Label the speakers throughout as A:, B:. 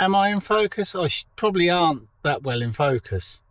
A: Am I in focus? I probably aren't that well in focus.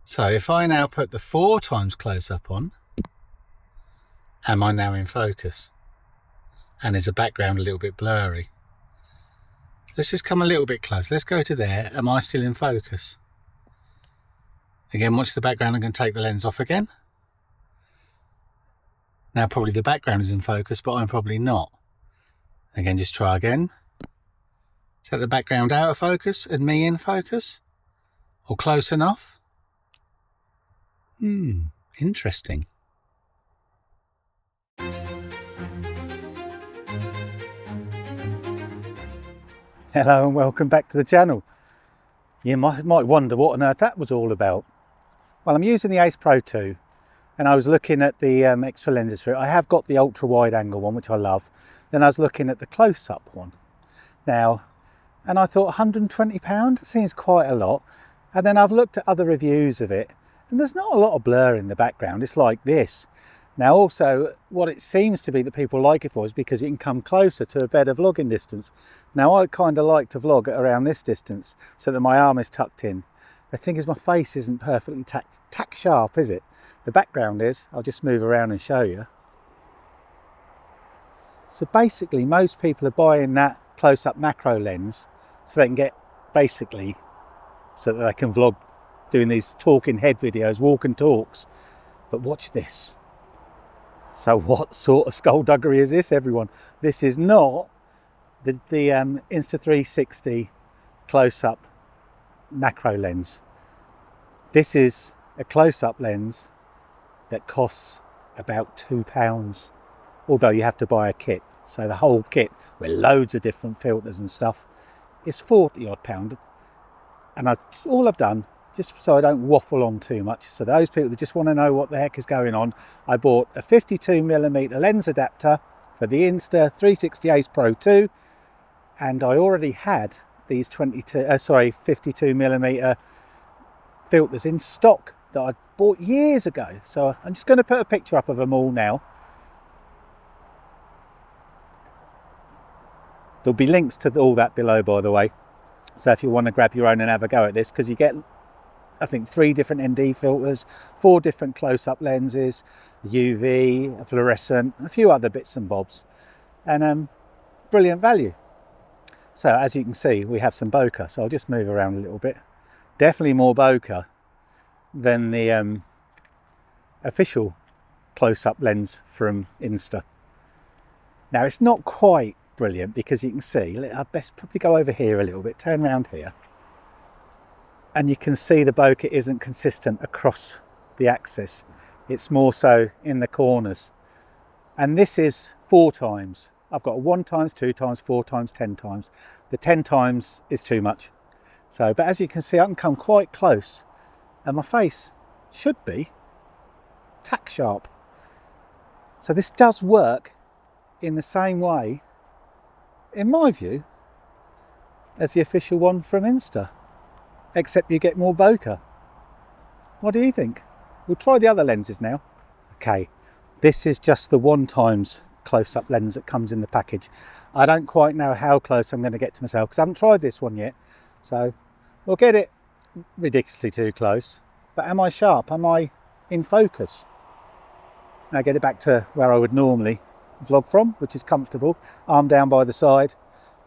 A: So if I now put the 4x close-up on, am I now in focus? And is the background a little bit blurry? Let's just come a little bit close. Let's go to there. Am I still in focus? Again, watch the background. I'm going to take the lens off again. Now probably the background is in focus, but I'm probably not. Again, just try again. Is that the background out of focus and me in focus? Or close enough? Interesting. Hello and welcome back to the channel. You might wonder what on earth that was all about. Well, I'm using the Ace Pro 2 and I was looking at the extra lenses for it. I have got the ultra wide angle one, which I love. Then I was looking at the close-up one. Now, and I thought £120 seems quite a lot. And then I've looked at other reviews of it and there's not a lot of blur in the background. It's like this. Now also, what it seems to be that people like it for is because you can come closer to a better vlogging distance. Now I kind of like to vlog at around this distance so that my arm is tucked in. The thing is my face isn't perfectly tack sharp, is it? The background is. I'll just move around and show you. So basically most people are buying that close-up macro lens so they can get basically so that they can vlog doing these talking head videos, walk and talks. But watch this. So what sort of skullduggery is this, everyone? This is not the Insta360 close-up macro lens. This is a close-up lens that costs about £2, although you have to buy a kit. So the whole kit with loads of different filters and stuff is £40 odd. And all I've done, just so I don't waffle on too much, so those people that just want to know what the heck is going on, I bought a 52mm lens adapter for the Insta360 Ace Pro 2, and I already had these 52mm filters in stock that I bought years ago. So I'm just going to put a picture up of them all now. There'll be links to all that below, by the way. So if you want to grab your own and have a go at this, because you get, I think, 3 different ND filters, 4 different close-up lenses, UV, a fluorescent, a few other bits and bobs, and brilliant value. So as you can see, we have some bokeh. So I'll just move around a little bit. Definitely more bokeh than the official close-up lens from Insta. Now it's not quite brilliant because you can see, I'd best probably go over here a little bit, turn around here, and you can see the bokeh isn't consistent across the axis. It's more so in the corners. And this is 4x. I've got a 1x, 2x, 4x, 10x. The 10x is too much. So, but as you can see, I can come quite close and my face should be tack sharp. So this does work in the same way, in my view, as the official one from Insta, except you get more bokeh. What do you think? We'll try the other lenses now. Okay, this is just the 1x close-up lens that comes in the package. I don't quite know how close I'm going to get to myself because I haven't tried this one yet. So we'll get it ridiculously too close. But am I sharp? Am I in focus? Now get it back to where I would normally vlog from, which is comfortable. Arm down by the side,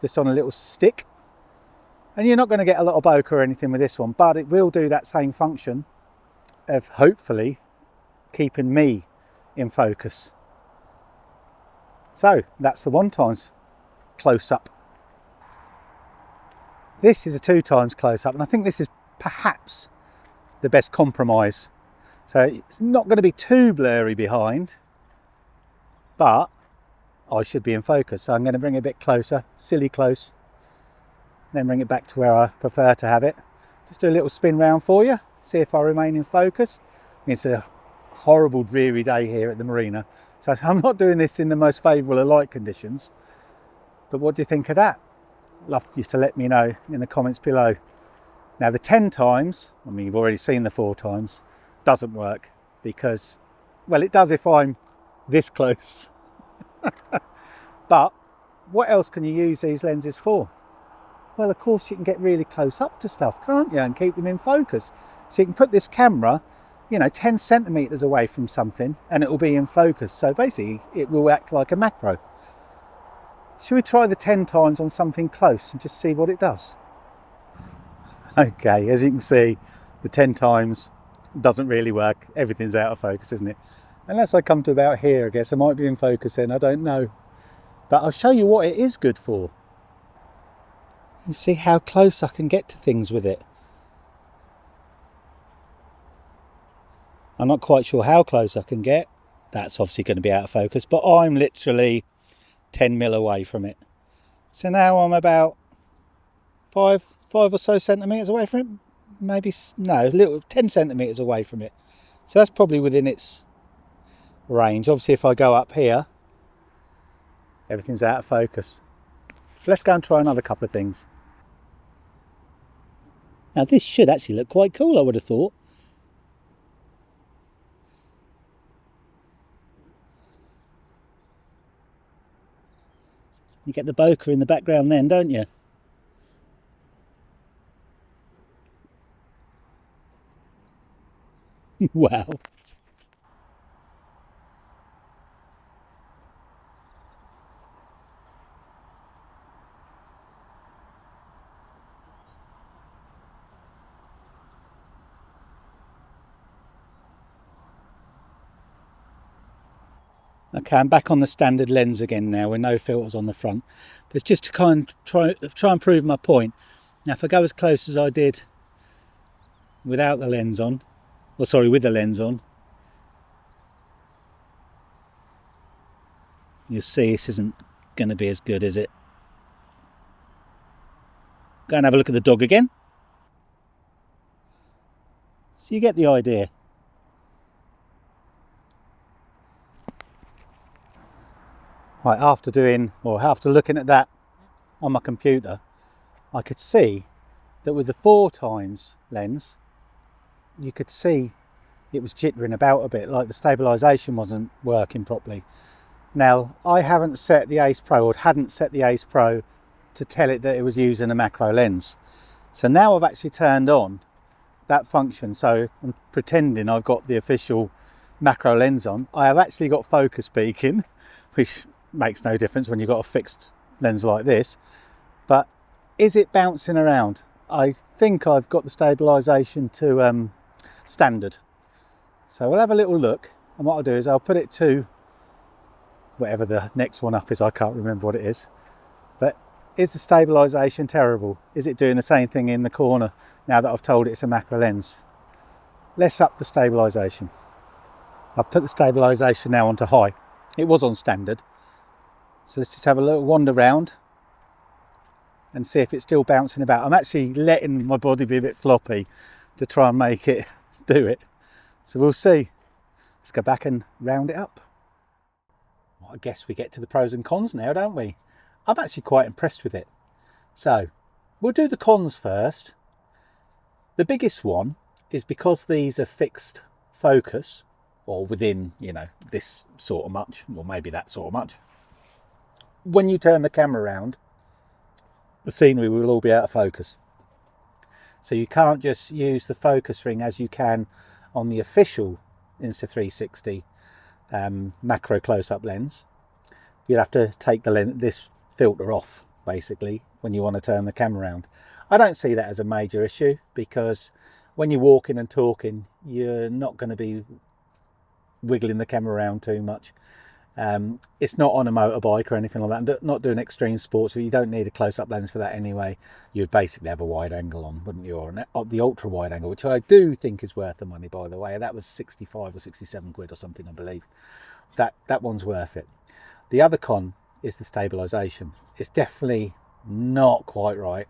A: just on a little stick. And you're not going to get a lot of bokeh or anything with this one, but it will do that same function of hopefully keeping me in focus. So that's the 1x close-up. This is a 2x close-up, and I think this is perhaps the best compromise. So it's not going to be too blurry behind, but I should be in focus. So I'm going to bring it a bit closer, silly close, then bring it back to where I prefer to have it. Just do a little spin round for you, see if I remain in focus. It's a horrible dreary day here at the marina, so I'm not doing this in the most favourable of light conditions. But what do you think of that? Love you to let me know in the comments below. Now the 10x, I mean you've already seen the 4x, doesn't work because, well, it does if I'm this close. But what else can you use these lenses for? Well, of course you can get really close up to stuff, can't you, and keep them in focus. So you can put this camera, you know, 10 centimeters away from something and it will be in focus. So basically it will act like a macro. Should we try the 10 times on something close and just see what it does? Okay, as you can see, the 10 times doesn't really work. Everything's out of focus, isn't it? Unless I come to about here, I guess I might be in focus then, I don't know. But I'll show you what it is good for. You see how close I can get to things with it. I'm not quite sure how close I can get. That's obviously going to be out of focus, but I'm literally 10 mil away from it. So now I'm about five or so centimeters away from it. Maybe, no, little 10 centimeters away from it. So that's probably within its range. Obviously if I go up here, everything's out of focus. Let's go and try another couple of things. Now this should actually look quite cool, I would have thought. You get the bokeh in the background then, don't you? Wow. Okay, I'm back on the standard lens again now with no filters on the front. But it's just to kind of try and prove my point. Now if I go as close as I did without the lens on, or sorry, with the lens on, you'll see this isn't going to be as good, is it? Go and have a look at the dog again. So you get the idea. Right, after looking at that on my computer, I could see that with the 4 times lens, you could see it was jittering about a bit, like the stabilization wasn't working properly. Now, I haven't set the Ace Pro, or hadn't set the Ace Pro to tell it that it was using a macro lens. So now I've actually turned on that function, so I'm pretending I've got the official macro lens on. I have actually got focus peaking, which makes no difference when you've got a fixed lens like this. But is it bouncing around? I think I've got the stabilization to standard. So we'll have a little look, and what I'll do is I'll put it to whatever the next one up is. I can't remember what it is. But is the stabilization terrible? Is it doing the same thing in the corner now that I've told it it's a macro lens? Let's up the stabilization. I've put the stabilization now onto high. It was on standard. So let's just have a little wander around and see if it's still bouncing about. I'm actually letting my body be a bit floppy to try and make it do it. So we'll see. Let's go back and round it up. Well, I guess we get to the pros and cons now, don't we? I'm actually quite impressed with it. So we'll do the cons first. The biggest one is because these are fixed focus, or within, you know, this sort of much, or maybe that sort of much. When you turn the camera around, the scenery will all be out of focus. So you can't just use the focus ring as you can on the official Insta360 macro close-up lens. You'd have to take this filter off, basically, when you want to turn the camera around. I don't see that as a major issue, because when you're walking and talking, you're not going to be wiggling the camera around too much. It's not on a motorbike or anything like that. Not doing extreme sports, so you don't need a close-up lens for that anyway. You'd basically have a wide angle on, wouldn't you? Or the ultra wide angle, which I do think is worth the money, by the way. That was 65 or 67 quid or something, I believe. That one's worth it. The other con is the stabilization. It's definitely not quite right.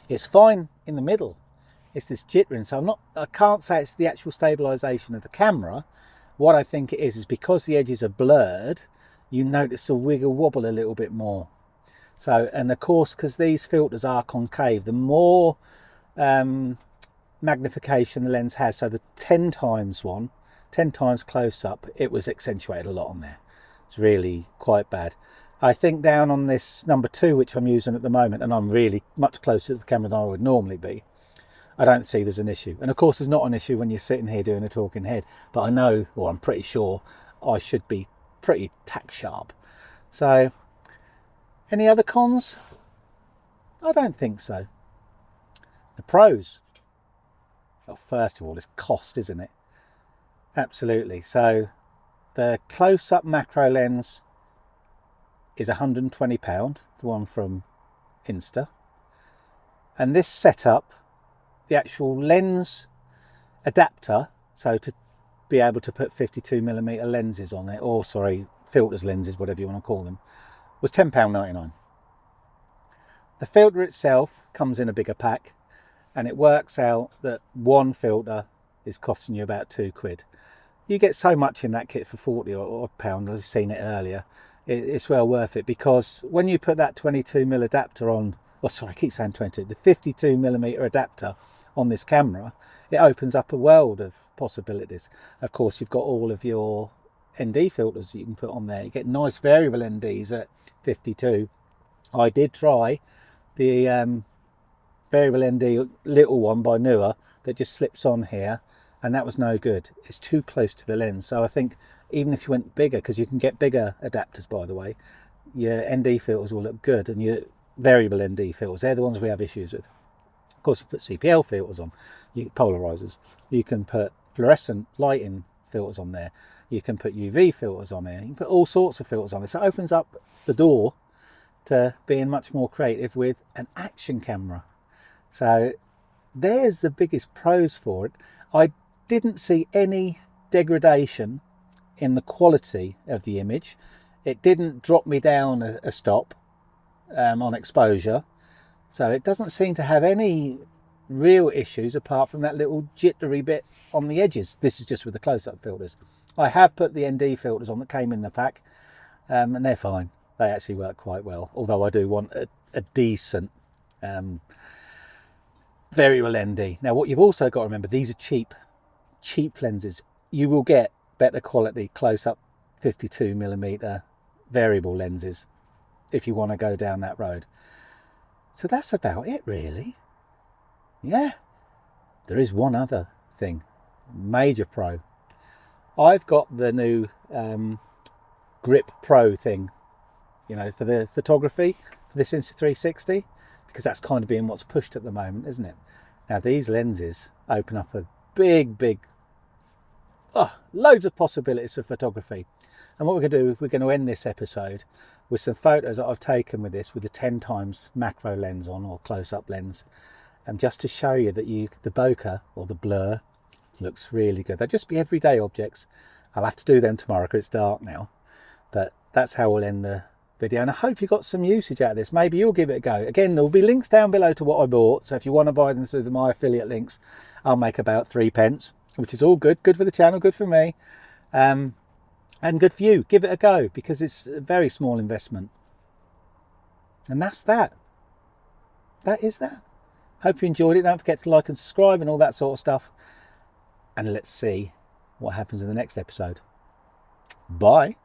A: It's fine in the middle. It's this jittering, so I can't say it's the actual stabilization of the camera. What I think it is because the edges are blurred, you notice a wiggle wobble a little bit more. So, and of course, because these filters are concave, the more magnification the lens has, so the 10 times close up, it was accentuated a lot on there. It's really quite bad. I think down on this number 2, which I'm using at the moment, and I'm really much closer to the camera than I would normally be, I don't see there's an issue. And of course there's not an issue when you're sitting here doing a talking head, but I know, or I'm pretty sure, I should be pretty tack sharp. So, any other cons? I don't think so. The pros? Well, first of all, it's cost, isn't it? Absolutely. So, the close-up macro lens is £120, the one from Insta. And this setup, the actual lens adapter, so to be able to put 52mm lenses on it, or sorry, filters, lenses, whatever you want to call them, was £10.99. The filter itself comes in a bigger pack, and it works out that one filter is costing you about £2. You get so much in that kit for 40 or pound, as you've seen it earlier. It's well worth it, because when you put that 22mm adapter on, oh sorry, I keep saying 22, the 52mm adapter on this camera, it opens up a world of possibilities. Of course, you've got all of your ND filters that you can put on there. You get nice variable NDs at 52. I did try the variable ND little one by Newer that just slips on here, and that was no good. It's too close to the lens. So I think even if you went bigger, because you can get bigger adapters, by the way, your ND filters will look good, and your variable ND filters, they're the ones we have issues with. Of course, you put CPL filters on, you get polarizers, you can put fluorescent lighting filters on there, you can put UV filters on there, you can put all sorts of filters on there. So it opens up the door to being much more creative with an action camera. So there's the biggest pros for it. I didn't see any degradation in the quality of the image. It didn't drop me down a stop on exposure. So it doesn't seem to have any real issues apart from that little jittery bit on the edges. This is just with the close-up filters. I have put the ND filters on that came in the pack, and they're fine. They actually work quite well, although I do want a decent variable ND. Now, what you've also got to remember, these are cheap lenses. You will get better quality close-up 52mm variable lenses if you want to go down that road. So that's about it, really. Yeah, there is one other thing, major pro. I've got the new Grip Pro thing, you know, for the photography, for this Insta360, because that's kind of being what's pushed at the moment, isn't it? Now, these lenses open up a big, loads of possibilities for photography. And what we're going to do is we're going to end this episode with some photos that I've taken with this, with the 10x macro lens on, or close-up lens, and just to show you that the bokeh or the blur looks really good. They'll just be everyday objects. I'll have to do them tomorrow because it's dark now, but that's how we'll end the video, and I hope you got some usage out of this. Maybe you'll give it a go. Again, there will be links down below to what I bought, so if you want to buy them through my affiliate links, I'll make about 3p, which is all good for the channel, good for me, and good for you. Give it a go, because it's a very small investment. And that's that. That is that. Hope you enjoyed it. Don't forget to like and subscribe and all that sort of stuff, and let's see what happens in the next episode. Bye.